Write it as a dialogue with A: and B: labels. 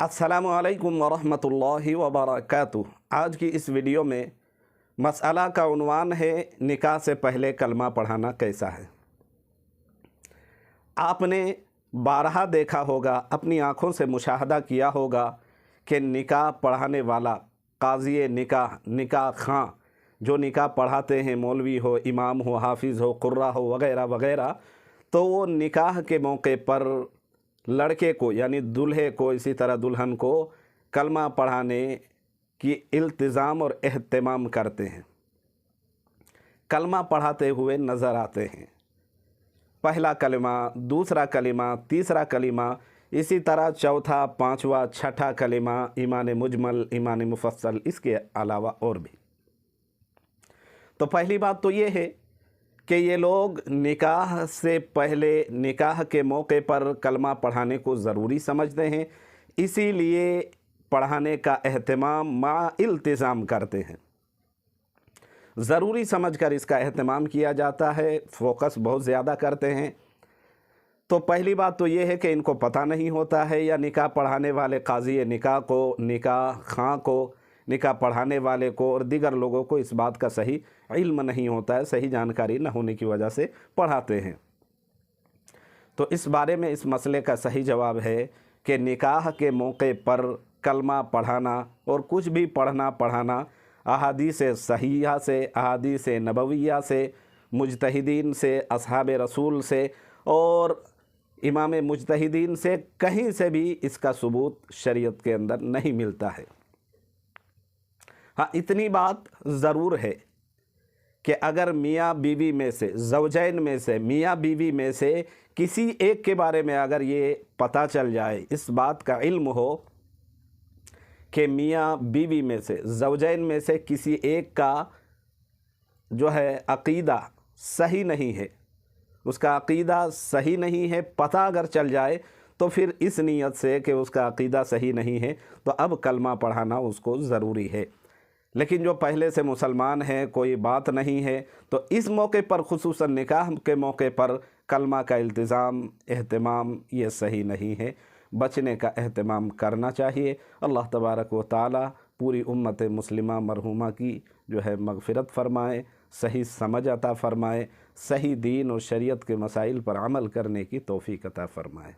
A: अस्सलामुअलैकुम वरहमतुल्लाहि वबरकातुह। आज की इस वीडियो में मसला का उन्वान है निकाह से पहले कलमा पढ़ाना कैसा है। आपने बारहा देखा होगा, अपनी आँखों से मुशाहदा किया होगा कि निकाह पढ़ाने वाला काज़ी निकाह खां जो निकाह पढ़ाते हैं, मौलवी हो, इमाम हो, हाफिज़ हो, कुर्रा हो, वगैरह वगैरह, तो वो निकाह के मौके पर लड़के को यानी दूल्हे को, इसी तरह दुल्हन को कलमा पढ़ाने की इल्तिज़ाम और एहतमाम करते हैं, कलमा पढ़ाते हुए नज़र आते हैं। पहला कलमा, दूसरा कलमा, तीसरा कलमा, इसी तरह चौथा, पांचवा, छठा कलमा, ईमान मुजमल, ईमान मुफस्सल, इसके अलावा और भी। तो पहली बात तो ये है कि ये लोग निकाह से पहले, निकाह के मौके पर कलमा पढ़ाने को ज़रूरी समझते हैं, इसीलिए पढ़ाने का एहतमाम मा इल्तिज़ाम करते हैं। ज़रूरी समझकर इसका एहतमाम किया जाता है, फोकस बहुत ज़्यादा करते हैं। तो पहली बात तो ये है कि इनको पता नहीं होता है, या निकाह पढ़ाने वाले काज़ी निकाह को, निकाह खां को, निकाह पढ़ाने वाले को और दीगर लोगों को इस बात का सही इल्म नहीं होता है, सही जानकारी न होने की वजह से पढ़ाते हैं। तो इस बारे में इस मसले का सही जवाब है कि निकाह के मौके पर कलमा पढ़ाना और कुछ भी पढ़ाना अहादीस सहीहा से, अहादीस नबविया से, मुजतहिदीन से, असहाब रसूल से और इमाम मुजतहिदीन से कहीं से भी इसका सबूत शरीयत के अंदर नहीं मिलता है। हाँ, इतनी बात ज़रूर है कि अगर मियाँ बीवी में से, ज़ौजैन में से, मियाँ बीवी में से किसी एक के बारे में अगर ये पता चल जाए, इस बात का इल्म हो कि मियाँ बीवी में से, ज़ौजैन में से किसी एक का जो है अक़ीदा सही नहीं है, उसका अक़ीदा सही नहीं है, पता अगर चल जाए, तो फिर इस नीयत से कि उसका अक़ीदा सही नहीं है तो अब कलमा पढ़ाना उसको ज़रूरी है। लेकिन जो पहले से मुसलमान है, कोई बात नहीं है, तो इस मौके पर, खुसूसन निकाह के मौके पर कलमा का इल्तिज़ाम, एहतमाम ये सही नहीं है, बचने का एहतमाम करना चाहिए। अल्लाह तबारक व तआला पूरी उम्मत मुस्लिमा मरहूमा की जो है मग़फ़िरत फ़रमाए, सही समझ अता फ़रमाए, सही दीन और शरीयत के मसाइल पर अमल करने की तौफ़ीक़ अता फ़रमाए।